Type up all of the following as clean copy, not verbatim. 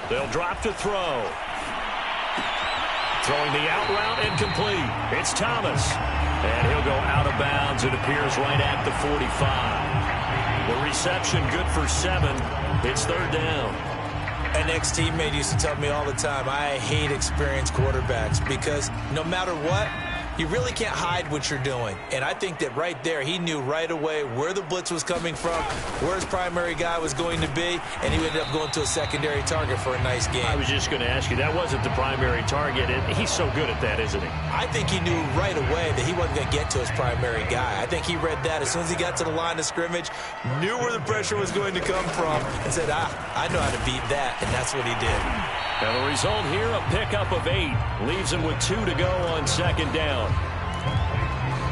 They'll drop to throw. Throwing the out route and complete. It's Thomas. And he'll go out of bounds. It appears right at the 45. The reception good for 7. It's third down. An ex-teammate used to tell me all the time, I hate experienced quarterbacks because no matter what, you really can't hide what you're doing. And I think that right there, he knew right away where the blitz was coming from, where his primary guy was going to be, and he ended up going to a secondary target for a nice game. I was just going to ask you, that wasn't the primary target. He's so good at that, isn't he? I think he knew right away that he wasn't going to get to his primary guy. I think he read that as soon as he got to the line of scrimmage, knew where the pressure was going to come from, and said, I know how to beat that, and that's what he did. And the result here, a pickup of 8. Leaves him with 2 to go on second down.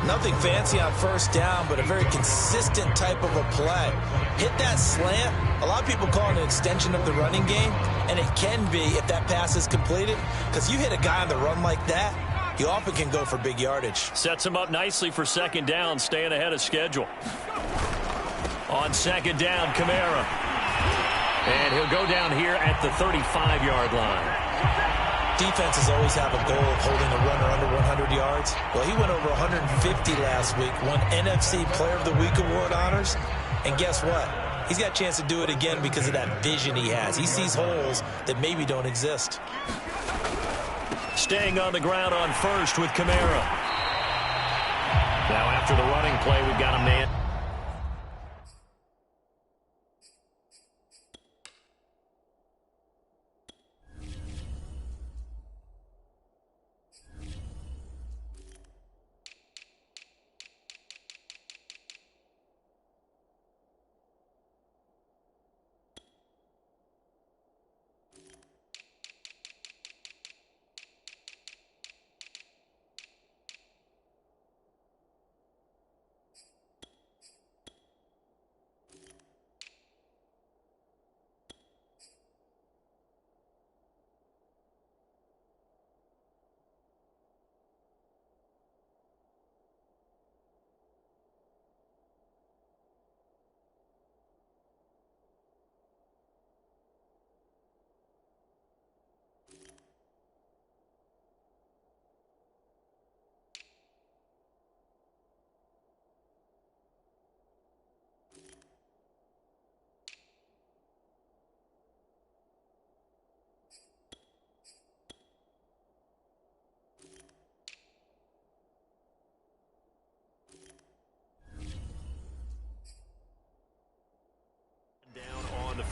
Nothing fancy on first down, but a very consistent type of a play. Hit that slant. A lot of people call it an extension of the running game, and it can be if that pass is completed, because you hit a guy on the run like that, you often can go for big yardage. Sets him up nicely for second down, staying ahead of schedule. On second down, Kamara. And he'll go down here at the 35-yard line. Defenses always have a goal of holding a runner under 100 yards. Well, he went over 150 last week, won NFC Player of the Week award honors. And guess what? He's got a chance to do it again because of that vision he has. He sees holes that maybe don't exist. Staying on the ground on first with Kamara. Now after the running play, we've got a man.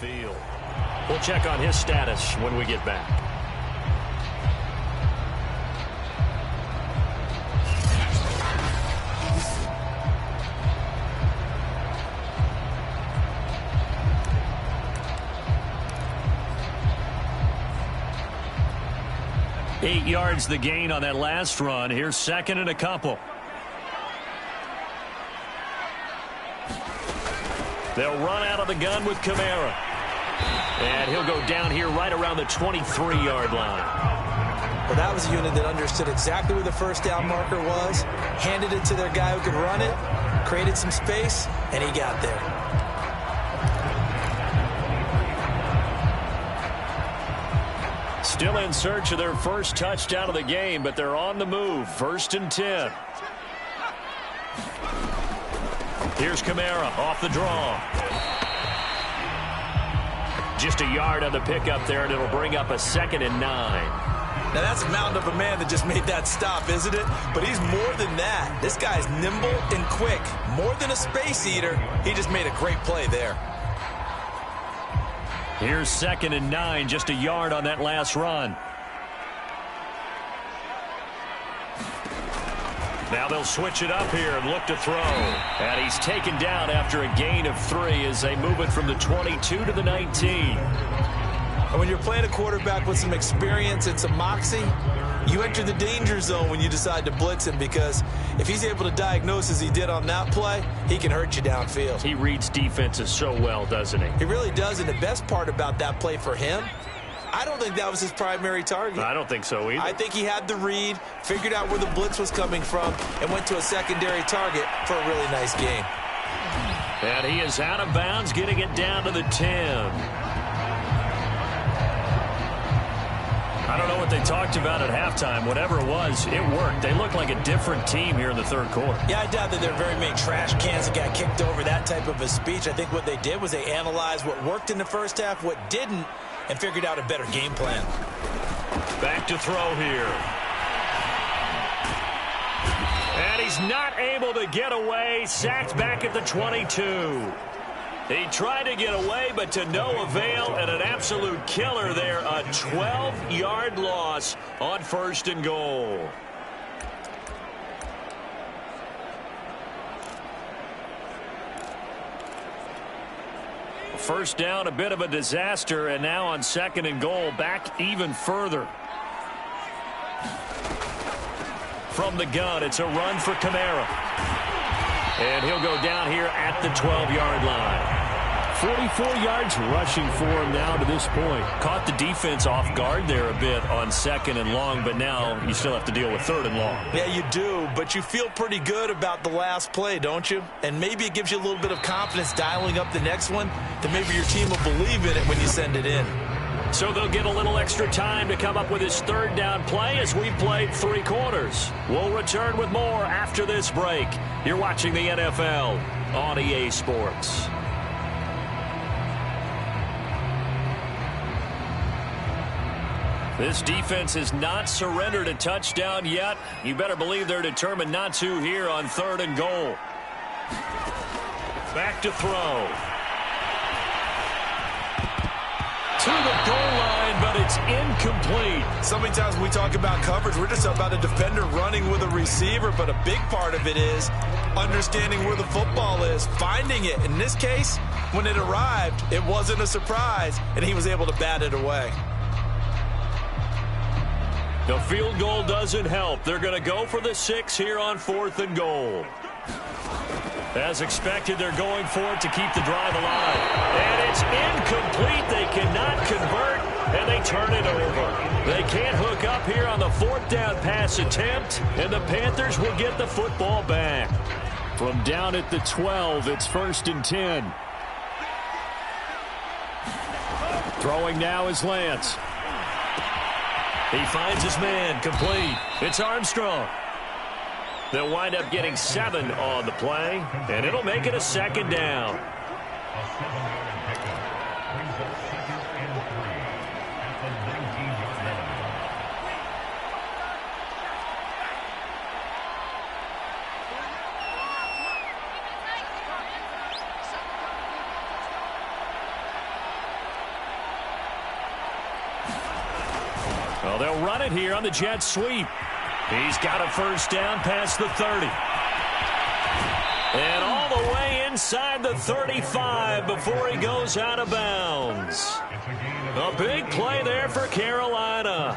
Field. We'll check on his status when we get back. Eight yards the gain on that last run. Here's second and a couple. They'll run out of the gun with Kamara. And he'll go down here right around the 23-yard line. Well, that was a unit that understood exactly where the first down marker was, handed it to their guy who could run it, created some space, and he got there. Still in search of their first touchdown of the game, but they're on the move. 1st and 10. Here's Kamara off the draw. Just a yard on the pickup there, and it'll bring up a 2nd and 9. Now, that's a mountain of a man that just made that stop, isn't it? But he's more than that. This guy's nimble and quick. More than a space eater. He just made a great play there. Here's 2nd and 9, just a yard on that last run. Now they'll switch it up here and look to throw. And he's taken down after a gain of 3 as they move it from the 22 to the 19. And when you're playing a quarterback with some experience and some moxie, you enter the danger zone when you decide to blitz him, because if he's able to diagnose as he did on that play, he can hurt you downfield. He reads defenses so well, doesn't he? He really does, and the best part about that play for him, I don't think that was his primary target. I don't think so either. I think he had the read, figured out where the blitz was coming from, and went to a secondary target for a really nice game. And he is out of bounds, getting it down to the 10. I don't know what they talked about at halftime. Whatever it was, it worked. They looked like a different team here in the third quarter. Yeah, I doubt that there are very many trash cans that got kicked over, that type of a speech. I think what they did was they analyzed what worked in the first half, what didn't, and figured out a better game plan. Back to throw here. And he's not able to get away. Sacked back at the 22. He tried to get away, but to no avail, and an absolute killer there. A 12-yard loss on 1st and goal. First down, a bit of a disaster, and now on 2nd and goal, back even further. From the gun, it's a run for Kamara. And he'll go down here at the 12-yard line. 44 yards rushing for him now to this point. Caught the defense off guard there a bit on 2nd and long, but now you still have to deal with 3rd and long. Yeah, you do, but you feel pretty good about the last play, don't you? And maybe it gives you a little bit of confidence dialing up the next one, that maybe your team will believe in it when you send it in. So they'll get a little extra time to come up with his 3rd down play as we've played 3 quarters. We'll return with more after this break. You're watching the NFL on EA Sports. This defense has not surrendered a touchdown yet. You better believe they're determined not to here on 3rd and goal. Back to throw. To the goal line, but it's incomplete. So many times when we talk about coverage, we're just about a defender running with a receiver, but a big part of it is understanding where the football is, finding it. In this case, when it arrived, it wasn't a surprise, and he was able to bat it away. The field goal doesn't help. They're going to go for the 6 here on 4th and goal. As expected, they're going for it to keep the drive alive. And it's incomplete. They cannot convert, and they turn it over. They can't hook up here on the 4th down pass attempt, and the Panthers will get the football back. From down at the 12, it's 1st and 10. Throwing now is Lance. He finds his man, complete. It's Armstrong. They'll wind up getting 7 on the play, and it'll make it a 2nd down. Well, they'll run it here on the jet sweep. He's got a 1st down past the 30. And all the way inside the 35 before he goes out of bounds. A big play there for Carolina.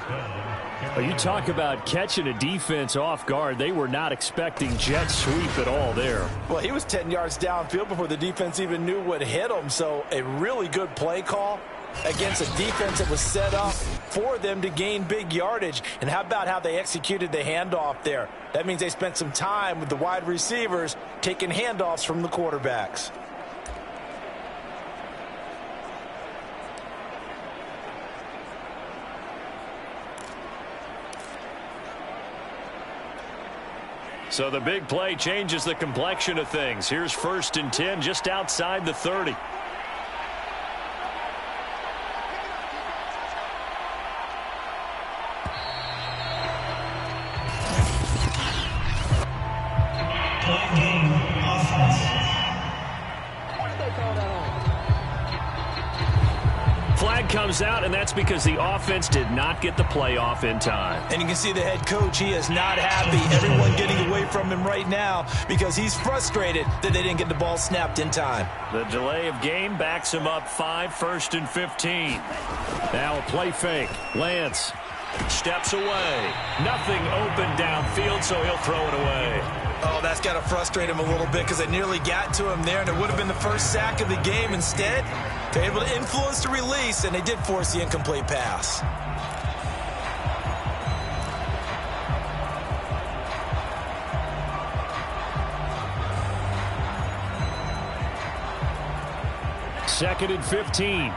Well, you talk about catching a defense off guard. They were not expecting jet sweep at all there. Well, he was 10 yards downfield before the defense even knew what hit him. So a really good play call against a defense that was set up for them to gain big yardage. And how about how they executed the handoff there? That means they spent some time with the wide receivers taking handoffs from the quarterbacks. So the big play changes the complexion of things. Here's 1st and 10 just outside the 30. Flag comes out, and that's because the offense did not get the play off in time. And you can see the head coach, he is not happy. Everyone getting away from him right now because he's frustrated that they didn't get the ball snapped in time. The delay of game backs him up 5, 1st and 15. Now a play fake. Lance steps away. Nothing open downfield, so he'll throw it away. Oh, that's got to frustrate him a little bit because they nearly got to him there, and it would have been the first sack of the game. Instead, they're able to influence the release, and they did force the incomplete pass. Second and 15.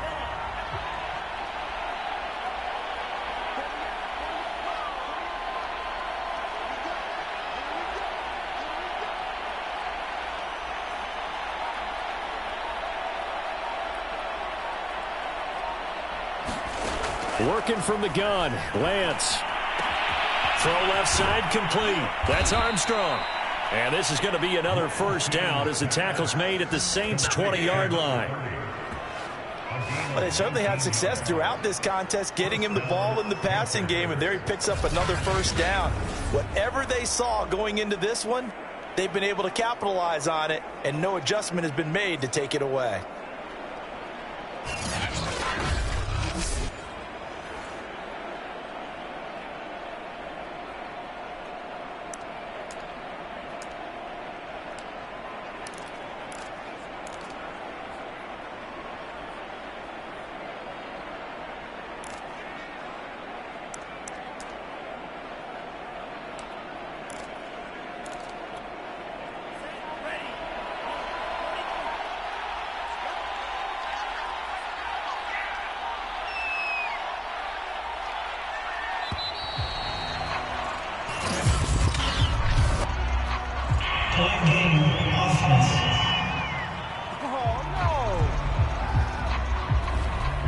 Working from the gun, Lance. Throw left side complete. That's Armstrong. And this is going to be another first down as the tackle's made at the Saints' 20-yard line. Well, they certainly had success throughout this contest getting him the ball in the passing game, and there he picks up another first down. Whatever they saw going into this one, they've been able to capitalize on it, and no adjustment has been made to take it away.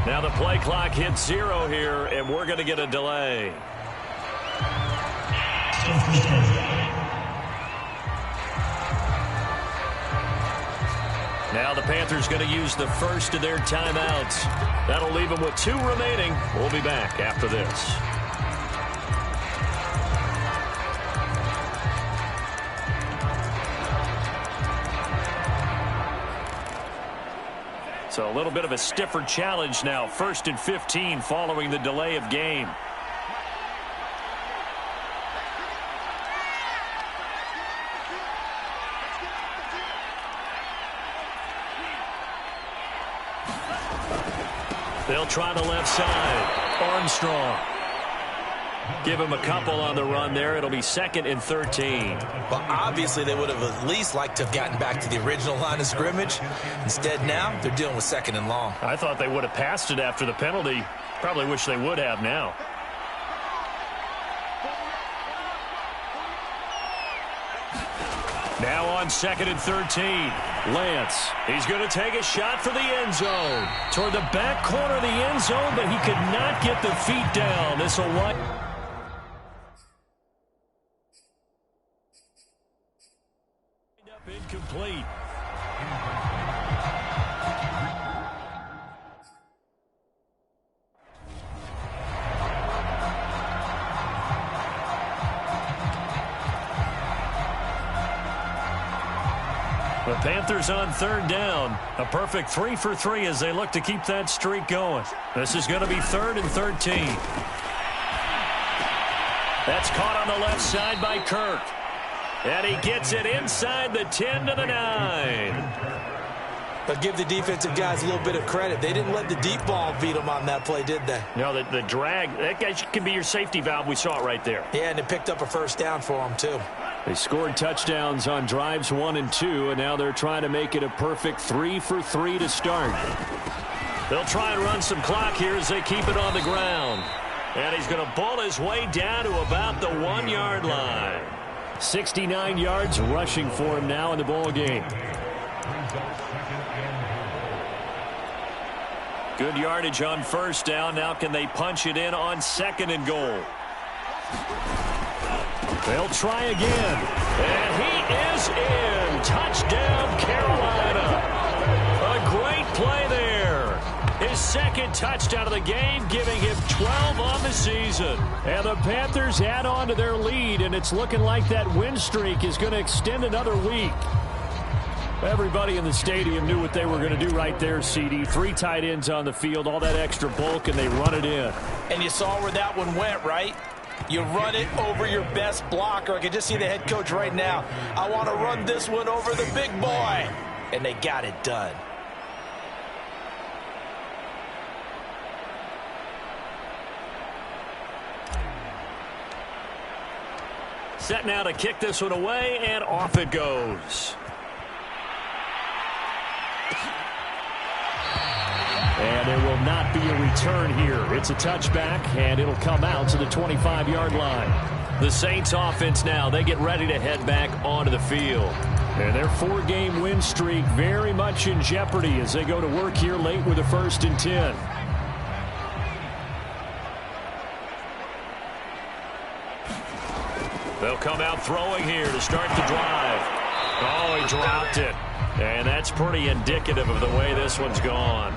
Now the play clock hits 0 here, and we're going to get a delay. Now the Panthers going to use the first of their timeouts. That'll leave them with 2 remaining. We'll be back after this. So a little bit of a stiffer challenge now. 1st and 15 following the delay of game. They'll try the left side. Armstrong. Give him a couple on the run there. It'll be 2nd and 13. Well, obviously they would have at least liked to have gotten back to the original line of scrimmage. Instead now, they're dealing with 2nd and long. I thought they would have passed it after the penalty. Probably wish they would have now. Now on 2nd and 13. Lance. He's going to take a shot for the end zone. Toward the back corner of the end zone, but he could not get the feet down. This will wind up incomplete. The Panthers on 3rd down. A perfect 3 for 3 as they look to keep that streak going. This is going to be 3rd and 13. That's caught on the left side by Kirk. And he gets it inside the 10 to the 9. But give the defensive guys a little bit of credit. They didn't let the deep ball beat them on that play, did they? No, the drag, that guy can be your safety valve. We saw it right there. Yeah, and they picked up a first down for them, too. They scored touchdowns on drives 1 and 2, and now they're trying to make it a perfect 3 for 3 to start. They'll try and run some clock here as they keep it on the ground. And he's going to bull his way down to about the 1-yard line. 69 yards rushing for him now in the ball game. Good yardage on first down. Now can they punch it in on 2nd and goal? They'll try again. And he is in. Touchdown, Carolina. A great play there. His 2nd touchdown of the game, giving him 12 on the season. And the Panthers add on to their lead, and it's looking like that win streak is going to extend another week. Everybody in the stadium knew what they were going to do right there, CD. 3 tight ends on the field, all that extra bulk, and they run it in. And you saw where that one went, right? You run it over your best blocker. I can just see the head coach right now. I want to run this one over the big boy. And they got it done. Set now to kick this one away, and off it goes. And there will not be a return here. It's a touchback, and it'll come out to the 25-yard line. The Saints offense now, they get ready to head back onto the field. And their 4-game win streak very much in jeopardy as they go to work here late with a 1st and 10. They'll come out throwing here to start the drive. Oh, he dropped it. And that's pretty indicative of the way this one's gone.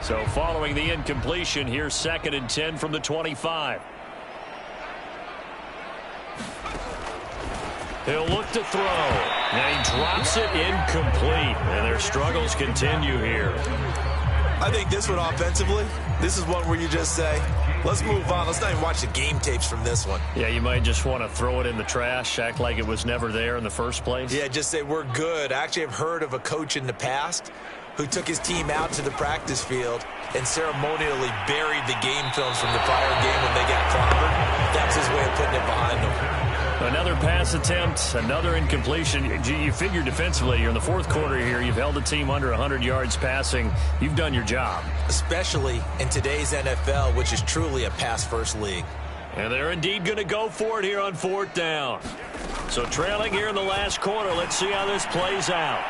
So following the incompletion, here's 2nd and 10 from the 25. He'll look to throw. And he drops it incomplete. And their struggles continue here. I think this one offensively, this is one where you just say, let's move on. Let's not even watch the game tapes from this one. Yeah, you might just want to throw it in the trash, act like it was never there in the first place. Yeah, just say we're good. I actually have heard of a coach in the past who took his team out to the practice field and ceremonially buried the game films from the prior game when they got clobbered. That's his way of putting it behind them. Another pass attempt, another incompletion. You figure defensively, you're in the fourth quarter here. You've held the team under 100 yards passing. You've done your job. Especially in today's NFL, which is truly a pass-first league. And they're indeed going to go for it here on 4th down. So trailing here in the last quarter, let's see how this plays out.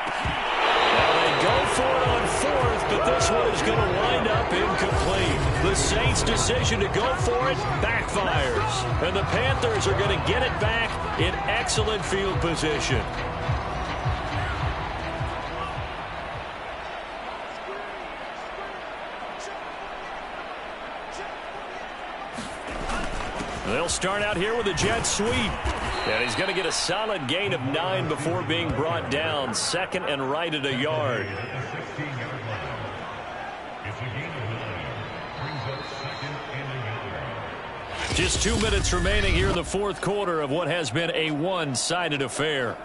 Well, they go for it on 4th, but this one is going to wind up incomplete. The Saints' decision to go for it backfires. And the Panthers are going to get it back in excellent field position. They'll start out here with a jet sweep. And he's going to get a solid gain of 9 before being brought down. 2nd and right at a yard. Just 2 minutes remaining here in the fourth quarter of what has been a one-sided affair.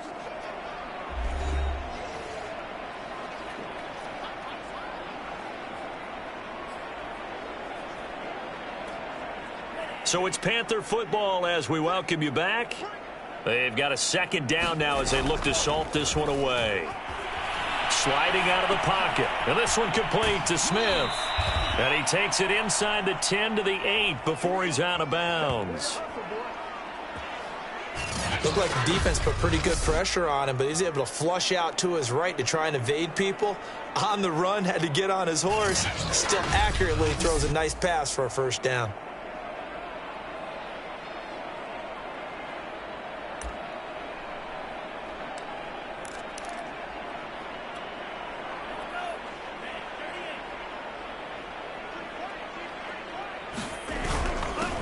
So it's Panther football as we welcome you back. They've got a 2nd down now as they look to salt this one away. Sliding out of the pocket. And this one complete to Smith. And he takes it inside the 10 to the 8 before he's out of bounds. Looked like the defense put pretty good pressure on him, but he's able to flush out to his right to try and evade people. On the run, had to get on his horse. Still accurately throws a nice pass for a 1st down.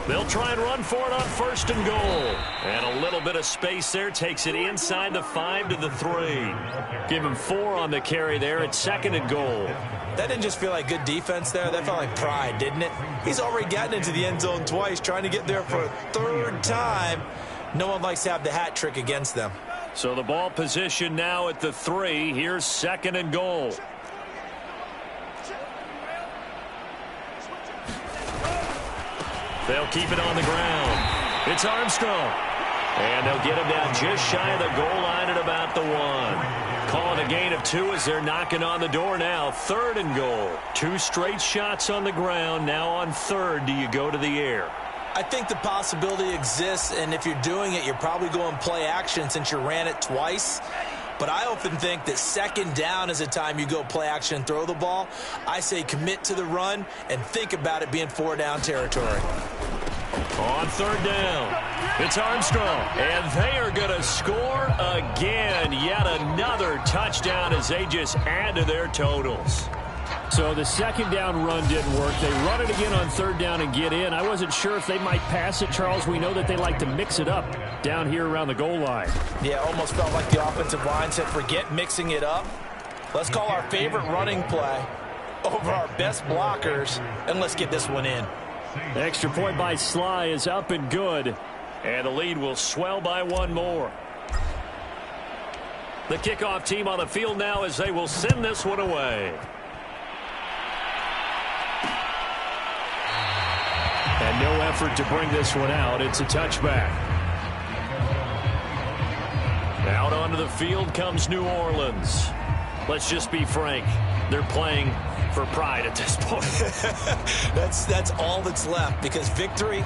They'll try and run for it on 1st and goal. And a little bit of space there takes it inside the 5 to the 3. Give him 4 on the carry there at 2nd and goal. That didn't just feel like good defense there. That felt like pride, didn't it? He's already gotten into the end zone twice, trying to get there for a 3rd time. No one likes to have the hat trick against them. So the ball position now at the 3. Here's 2nd and goal. They'll keep it on the ground. It's Armstrong. And they'll get him down just shy of the goal line at about the 1. Calling a gain of 2 as they're knocking on the door now. 3rd and goal. 2 straight shots on the ground. Now on 3rd, do you go to the air? I think the possibility exists, and if you're doing it, you're probably going play action since you ran it twice. But I often think that 2nd down is a time you go play action and throw the ball. I say commit to the run and think about it being 4 down territory. On 3rd down, it's Armstrong. And they are going to score again. Yet another touchdown as they just add to their totals. So the 2nd down run didn't work. They run it again on 3rd down and get in. I wasn't sure if they might pass it, Charles. We know that they like to mix it up down here around the goal line. Yeah, almost felt like the offensive line said, forget mixing it up. Let's call our favorite running play over our best blockers, and let's get this one in. Extra point by Sly is up and good. And the lead will swell by 1 more. The kickoff team on the field now as they will send this one away. And no effort to bring this one out. It's a touchback. Out onto the field comes New Orleans. Let's just be frank. They're playing for pride at this point. That's all that's left, because victory,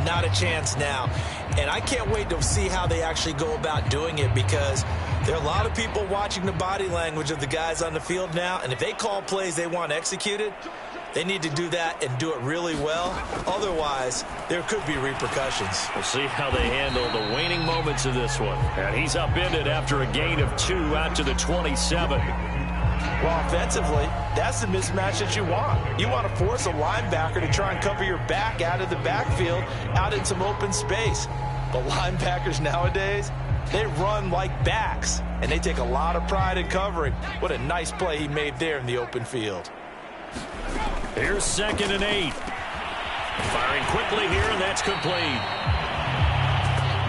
not a chance now. And I can't wait to see how they actually go about doing it, because there are a lot of people watching the body language of the guys on the field now, and if they call plays they want executed, they need to do that and do it really well. Otherwise, there could be repercussions. We'll see how they handle the waning moments of this one. And he's upended after a gain of 2 out to the 27. Well, offensively, that's the mismatch that you want. You want to force a linebacker to try and cover your back out of the backfield, out in some open space. But linebackers nowadays, they run like backs, and they take a lot of pride in covering. What a nice play he made there in the open field. Here's 2nd and 8. Firing quickly here, and that's complete.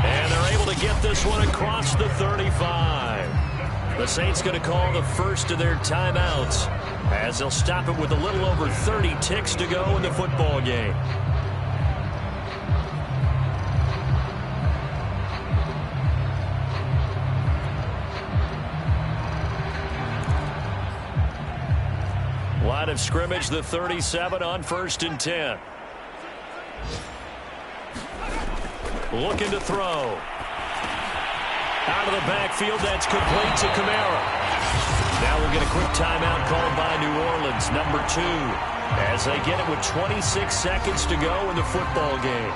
And they're able to get this one across the 35. The Saints going to call the first of their timeouts, as they'll stop it with a little over 30 ticks to go in the football game. Line of scrimmage, the 37 on 1st and 10. Looking to throw. Out of the backfield, that's complete to Kamara. Now we'll get a quick timeout called by New Orleans, number 2, as they get it with 26 seconds to go in the football game.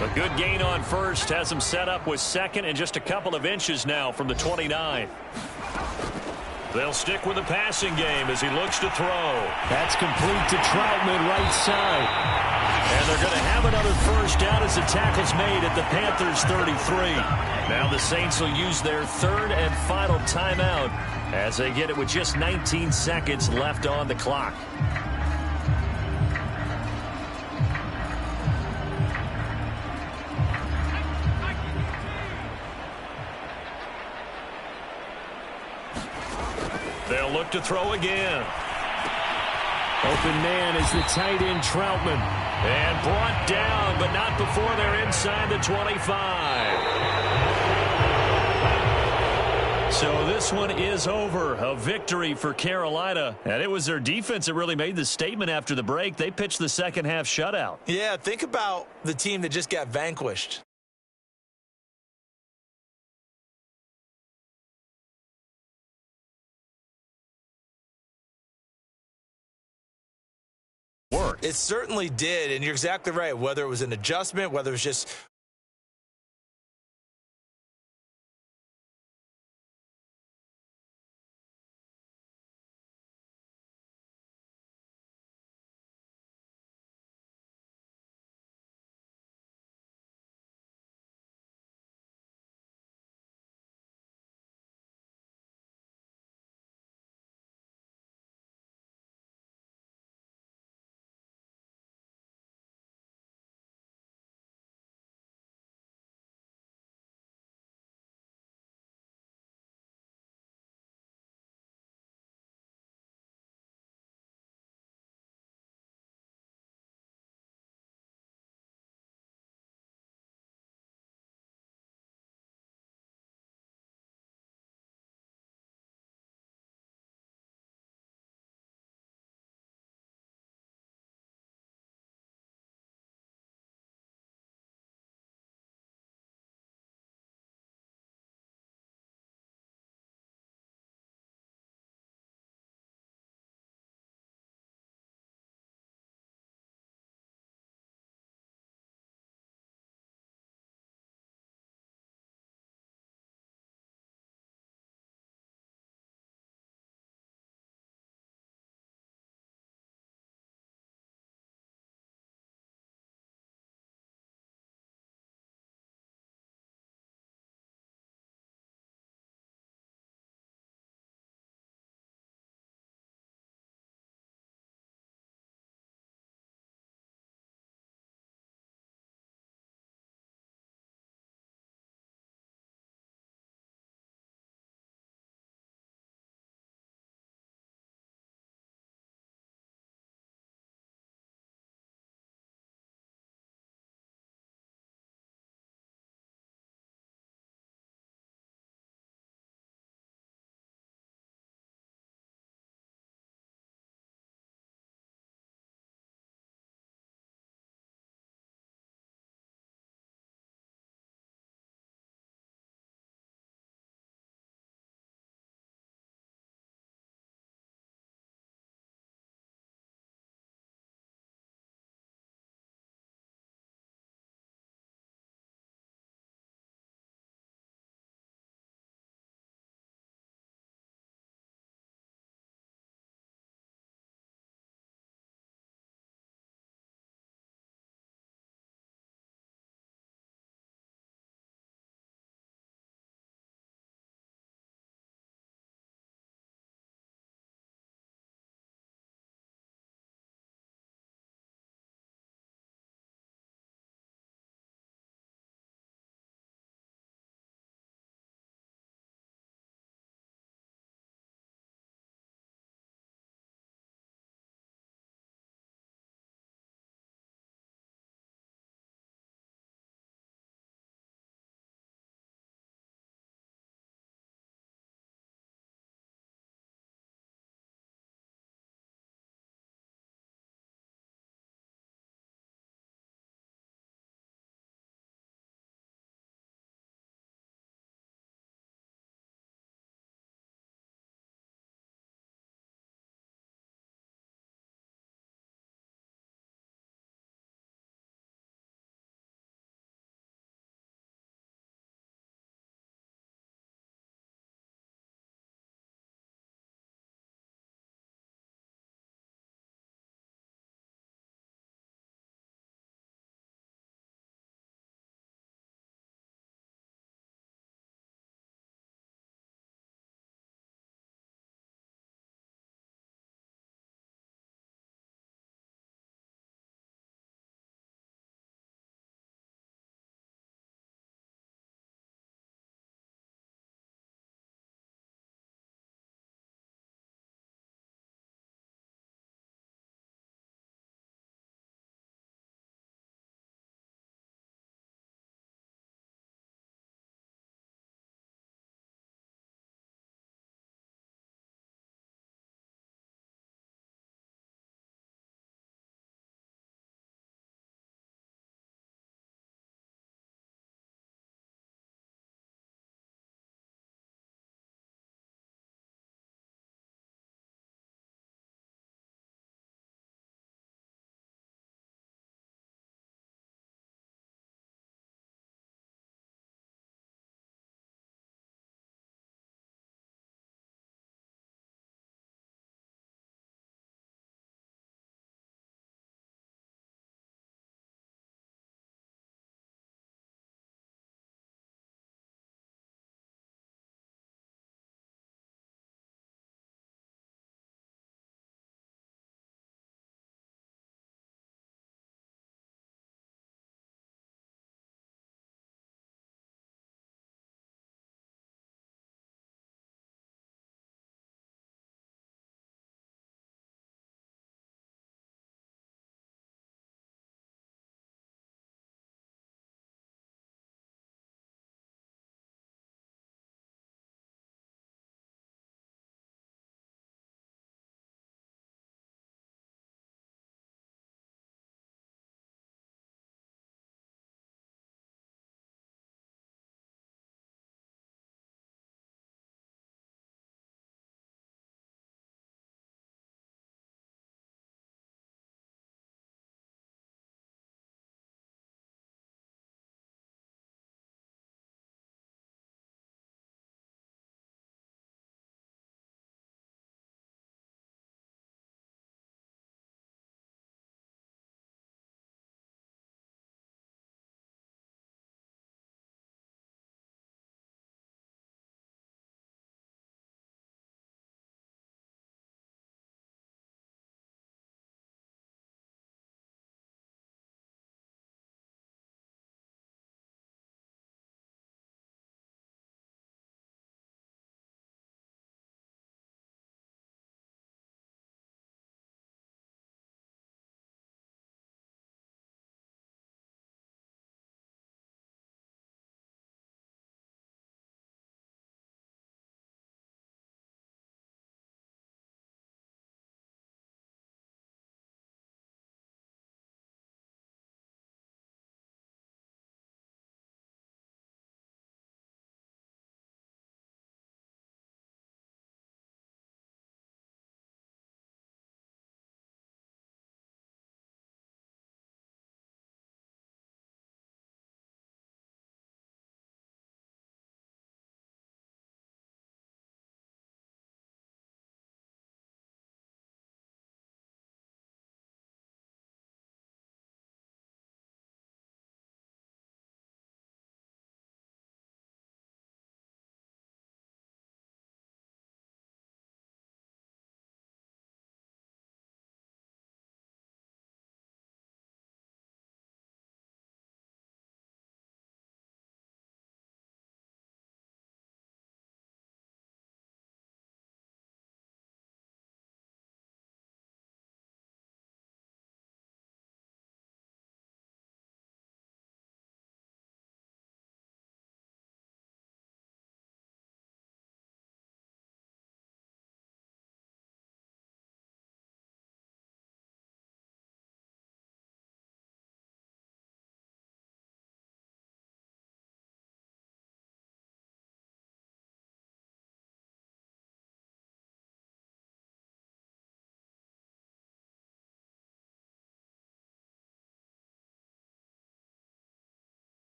A good gain on first has him set up with 2nd and just a couple of inches now from the 29. They'll stick with the passing game as he looks to throw. That's complete to Troutman, right side. And they're going to have another first down as the tackle's made at the Panthers' 33. Now the Saints will use their 3rd and final timeout as they get it with just 19 seconds left on the clock. They'll look to throw again. Open man is the tight end, Troutman. And brought down, but not before they're inside the 25. So this one is over. A victory for Carolina. And it was their defense that really made the statement after the break. They pitched the second half shutout. Yeah, think about the team that just got vanquished. It certainly did, and you're exactly right. Whether it was an adjustment, whether it was just